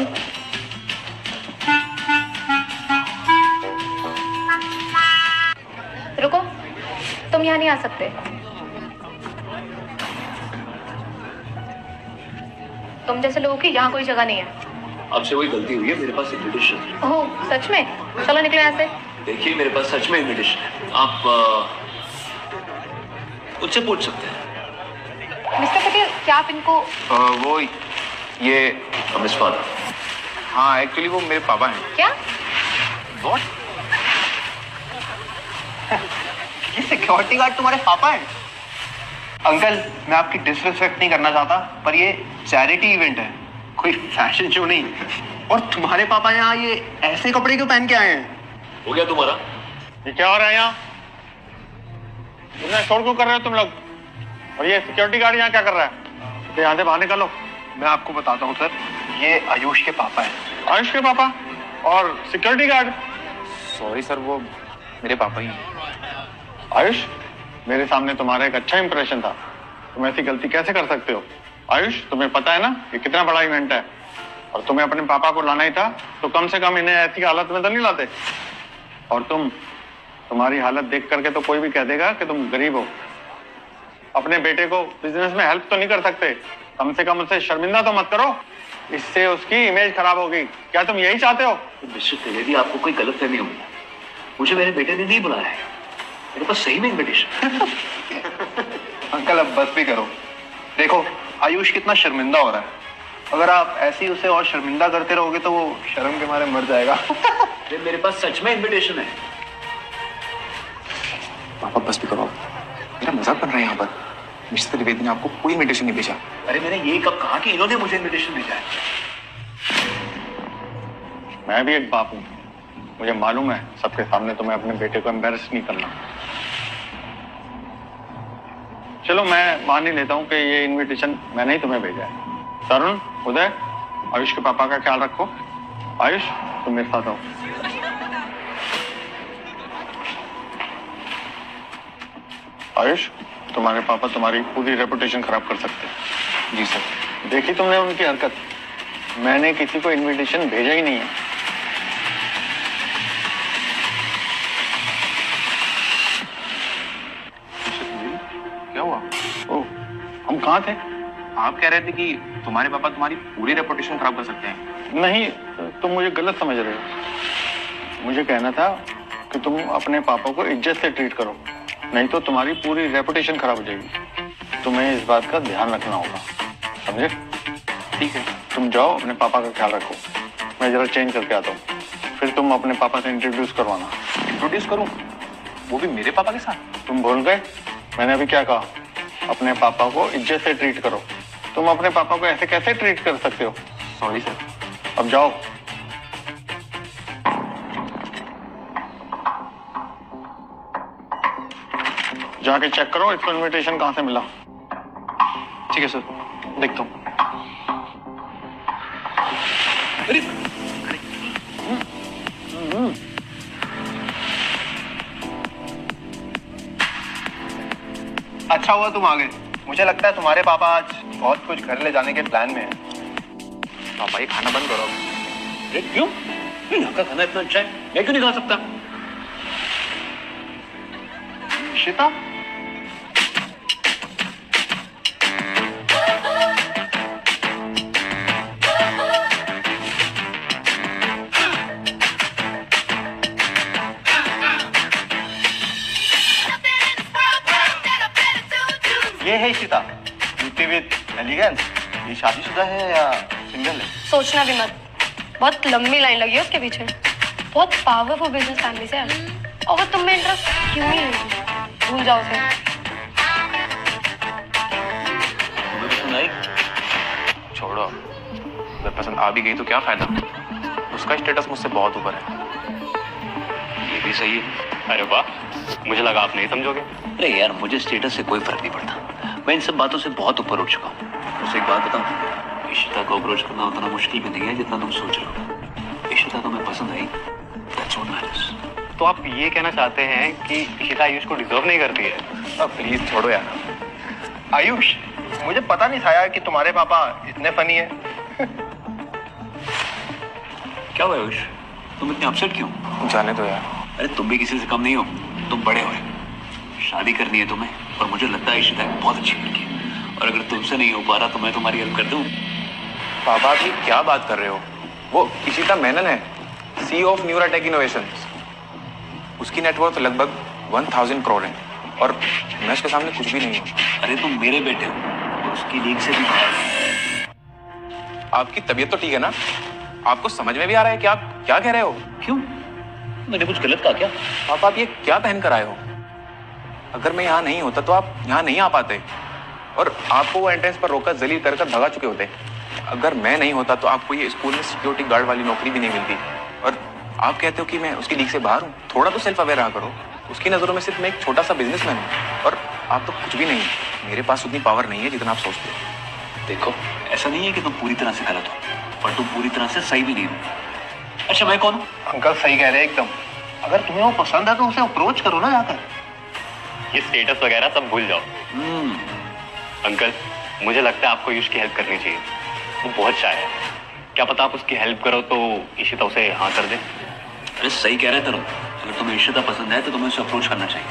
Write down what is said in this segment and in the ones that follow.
कम। रुको, तुम यहाँ नहीं आ सकते। तुम जैसे लोगों की यहाँ कोई जगह नहीं है। आपसे कोई गलती हुई है, मेरे पास इन्विटेशन है। ओह सच में? चलो निकलो यहाँ से। देखिए मेरे पास सच में इन्विटेशन है, आप उससे पूछ सकते हैं। मिस्टर पटेल, क्या आप इनको वो ये मिस फादर। हाँ, एक्चुअली वो मेरे पापा हैं। क्या? व्हाट? ये सिक्योरिटी गार्ड तुम्हारे पापा हैं? अंकल, मैं आपकी डिसरिस्पेक्ट नहीं करना चाहता, पर ये चैरिटी इवेंट है, कोई फैशन शो नहीं। और तुम्हारे पापा यहाँ ये ऐसे कपड़े क्यों पहन के आए हैं? हो गया तुम्हारा? ये क्या हो रहा है यहाँ? इतना शोर क्यों कर रहे हो तुम लोग? और ये सिक्योरिटी गार्ड यहाँ क्या कर रहा है? तो यहाँ से बाहर निकालो। मैं आपको बताता हूँ सर, ये आयुष के पापा हैं। आयुष के पापा और सिक्योरिटी गार्ड? सॉरी सर, वो मेरे पापा ही हैं। आयुष, मेरे सामने तुम्हारा एक अच्छा इंप्रेशन था, तुम ऐसी गलती कैसे कर सकते हो? आयुष, तुम्हें पता है ना ये कितना बड़ा इवेंट है, और तुम्हें अपने पापा को लाना ही था तो कम से कम इन्हें ऐसी हालत में तो नहीं लाते। और तुम्हारी हालत देख करके तो कोई भी कह देगा कि तुम गरीब हो। अपने बेटे को बिजनेस में हेल्प तो नहीं कर सकते, कम से कम उसे शर्मिंदा तो मत करो, इससे उसकी इमेज खराब होगी। क्या तुम यही चाहते हो? मिस्टर त्रिवेदी, आपको कोई गलतफहमी होगी, मुझे मेरे बेटे ने नहीं बुलाया है, मेरे पास सही में इन्विटेशन। अंकल अब बस भी करो, देखो आयुष कितना शर्मिंदा हो रहा है, अगर आप ऐसे ही उसे और शर्मिंदा करते रहोगे तो वो शर्म के मारे मर जाएगा। अरे मेरे पास सच में इन्विटेशन है। पापा बस भी करो, मेरा मजाक बन रहा है यहाँ पर। मिस्टर त्रिवेदी ने आपको कोई इन्विटेशन नहीं भेजा। अरे मैंने ये कब कहा कि इन्होंने मुझे इन्विटेशन भेजा है? मैं भी एक बाप हूँ, मुझे मालूम है सबके सामने तुम्हें अपने बेटे को एम्बैरेस नहीं करना। चलो मैं मान ही लेता हूँ कि ये इनविटेशन मैंने ही तुम्हें भेजा है। तरुण, उदय, आयुष के पापा का ख्याल रखो। आयुष, तुम मेरे साथ आओ। आयुष, तुम्हारे पापा तुम्हारी पूरी रेपुटेशन खराब कर सकते हैं। जी सर। देखी तुमने उनकी हरकत, मैंने किसी को इनविटेशन भेजा ही नहीं है। क्या हुआ? ओह, हम कहाँ थे? आप कह रहे थे कि तुम्हारे पापा तुम्हारी पूरी रेपुटेशन खराब कर सकते हैं। नहीं, तुम मुझे गलत समझ रहे हो। मुझे कहना था कि तुम अपने पापा को इज्जत से ट्रीट करो, नहीं तो तुम्हारी पूरी रेपुटेशन खराब हो जाएगी। तुम्हें इस बात का ध्यान रखना होगा, समझे? ठीक है। तुम जाओ, अपने पापा का ख्याल रखो, मैं जरा चेंज करके आता हूँ, फिर तुम अपने पापा से इंट्रोड्यूस करवाना। इंट्रोड्यूस करूँ? वो भी मेरे पापा के साथ? तुम भूल गए मैंने अभी क्या कहा? अपने पापा को इज्जत से ट्रीट करो। तुम अपने पापा को ऐसे कैसे ट्रीट कर सकते हो? Sorry sir. अब जाओ। जाके चेक करो इसको इनविटेशन कहाँ से मिला। ठीक है सर, देखता हूँ। अरे अच्छा हुआ तुम आ गए, मुझे लगता है तुम्हारे पापा आज बहुत कुछ घर ले जाने के प्लान में हैं। पापा ये खाना बंद करो। अरे क्यों? यहाँ का खाना इतना अच्छा है, मैं क्यों नहीं खा सकता? शिता, ये है शिता, ब्यूटी विद एलिगेंस। ये शादीशुदा है या सिंगल है? सोचना भी मत, बहुत लंबी लाइन लगी है उसके पीछे। बहुत पावरफुल बिजनेस फैमिली से है, और वो तुम में इंटरेस्ट क्यों ही होगी? भूल जाओ उसे। छोड़ो, अगर पसंद आ भी गई तो क्या फायदा, उसका स्टेटस मुझसे बहुत ऊपर है। ये भी सही है। अरे वाह, मुझे लगा आप नहीं समझोगे। अरे यार, मुझे स्टेटस से कोई फर्क नहीं पड़ता, मैं इन सब बातों से बहुत ऊपर उठ चुका हूँ। उसे एक बात बताऊँ, इशिता को अप्रोच करना उतना मुश्किल भी नहीं है जितना तुम सोच रहे हो। इशिता तुम्हें पसंद आई, that's what matters। तो आप ये कहना चाहते हैं कि इशिता आयुष को डिजर्व नहीं करती है? अब प्लीज छोड़ो यार। आयुष, मुझे पता नहीं था यार कि तुम्हारे पापा इतने फनी है। क्या हुआ आयुष? तुम इतने अपसेट क्यों? जाने दो यार। अरे तुम भी किसी से कम नहीं हो, तुम बड़े हो। शादी करनी है तुम्हें, और मुझे लगता है इशिता एक बहुत अच्छी लड़की है, और अगर तुमसे नहीं हो पा रहा तो मैं तुम्हारी हेल्प कर दूं। पापा आप ये क्या बात कर रहे हो? वो इशिता मेनन है, CEO ऑफ न्यूराटेक इनोवेशंस। उसकी नेटवर्थ लगभग 1000 करोड़ है, और मैं उसके सामने कुछ भी नहीं हूँ। अरे तुम मेरे बेटे हो, और उसकी लीग से भी बाहर हो। आपकी तबीयत तो ठीक है ना? आपको समझ में भी आ रहा है कि आप क्या कह रहे हो? क्यों? मैंने कुछ गलत कहा क्या? पापा आप ये क्या पहन कर आए हो? अगर मैं यहाँ नहीं होता तो आप यहाँ नहीं आ पाते, और आपको वो एंट्रेंस पर रोककर जलील कर भगा चुके होते। अगर मैं नहीं होता तो आपको ये स्कूल में सिक्योरिटी गार्ड वाली नौकरी भी नहीं मिलती। और आप कहते हो कि मैं उसकी लीग से बाहर हूँ। थोड़ा तो सेल्फ अवेयर रहा करो। उसकी नज़रों में सिर्फ मैं एक छोटा सा बिजनेसमैन हूँ, और आप तो कुछ भी नहीं। मेरे पास उतनी पावर नहीं है जितना आप सोचते हो। देखो, ऐसा नहीं है कि तुम पूरी तरह से गलत हो, पर तुम पूरी तरह से सही भी नहीं हो। अच्छा मैं कौन हूँ? अंकल सही कह रहे हैं एकदम। अगर तुम्हें वो पसंद है तो उसे अप्रोच करो ना जाकर। ये स्टेटस वगैरह सब भूल जाओ। अंकल, मुझे लगता है आपको आयुष की हेल्प करनी चाहिए। वो बहुत शाय है, क्या पता आप उसकी हेल्प करो तो इशिता उसे हाँ कर दे। अरे सही कह रहे तरुण, अगर तुम्हें इशिता पसंद है तो तुम्हें उसे अप्रोच करना चाहिए।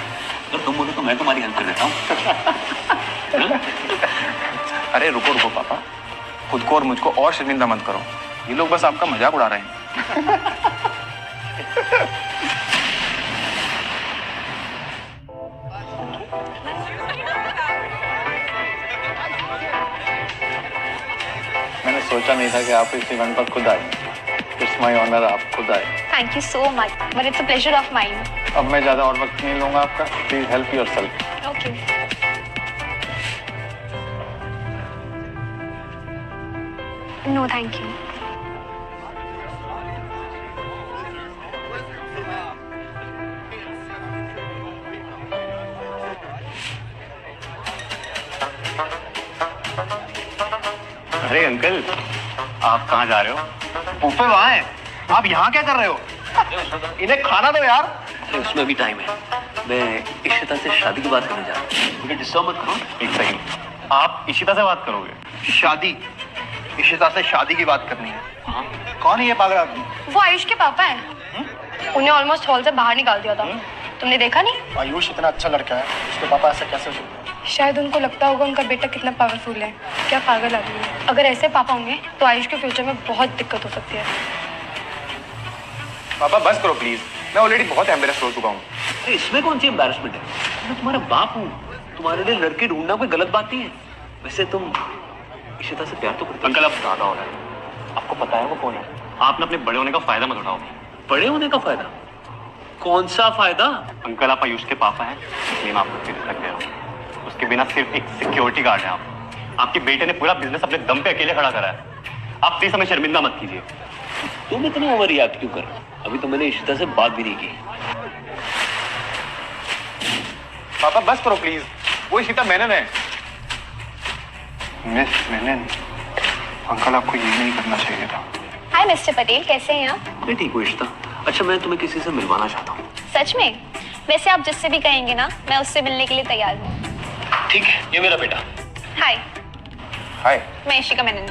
अगर तुम बोलो तो मैं तुम्हारी हेल्प कर देता हूँ। अरे रुको रुको पापा, खुद को और मुझको और शर्मिंदा मत करो। ये लोग बस आपका मजाक उड़ा रहे हैं। मैंने सोचा नहीं था कि आप इस इवेंट पर खुद आए। इट्स माय ऑनर, आप खुद आए। Thank you so much, but it's a pleasure of mine. अब मैं ज्यादा और वक्त नहीं लूंगा आपका। Please help yourself. Okay. No thank you. अरे अंकल, आप कहाँ जा रहे हो? बुफे वहाँ है, आप यहाँ क्या कर रहे हो? इन्हें खाना दो यार। अरे उसमें भी टाइम है। मैं इशिता से शादी की बात करने जा रहा हूँ, मुझे डिस्टर्ब मत करो। एक सेकंड, आप इशिता से बात करोगे? शादी, इशिता से शादी की बात करनी है। कौन है ये पागल आदमी? वो आयुष के पापा हैं। उन्हें ऑलमोस्ट हॉल से बाहर निकाल दिया था। तुमने देखा नहीं? आयुष इतना अच्छा लड़का है, उसके पापा ऐसा कैसे हो सकते हैं? शायद उनको लगता होगा उनका बेटा कितना पावरफुल है। क्या पागल आदमी है। अगर ऐसे पापा होंगे तो आयुष के फ्यूचर में बहुत दिक्कत हो सकती है। पापा बस करो प्लीज, मैं ऑलरेडी बहुत एम्बेरस हो चुका हूँ। अरे इसमें कौन सी एम्बैरेसमेंट है? मैं तुम्हारा बाप हूँ, तुम्हारे लिए लड़की ढूंढना कोई गलत बात नहीं है। वैसे तुम इशिता से प्यार तो करते हो। अंकल अब ज्यादा हो रहा है। आपको पता है वो कौन है? आपने अपने बड़े होने का फायदा मत उठाओ। बड़े होने का फायदा? कौन सा फायदा? अंकल आप आयुष के पापा हैं, इसलिए मैं आपको सीधे तक गया हूँ। उसके बिना सिर्फ एक सिक्योरिटी गार्ड है आप। आपके बेटे ने पूरा बिजनेस अपने दम पे अकेले खड़ा करा है। आप प्लीज हमें शर्मिंदा मत कीजिए। तुम इतना ओवर रिएक्ट क्यों कर रहे हो? अभी तो मैंने इशिता से बात भी नहीं की। पापा बस करो प्लीज, वो इशिता मेनन है। मिस मेनन, अंकल आपको ये नहीं करना चाहिए था। हाय मिस्टर पटेल, कैसे हैं आप? मैं ठीक हूँ इशिता। अच्छा मैं तुम्हें किसी से मिलवाना चाहता हूँ। सच में? वैसे आप जिससे भी कहेंगे ना, मैं उससे मिलने के लिए तैयार हूँ। ठीक है, ये मेरा बेटा। हाय, हाय। मैं इशिका मेनन।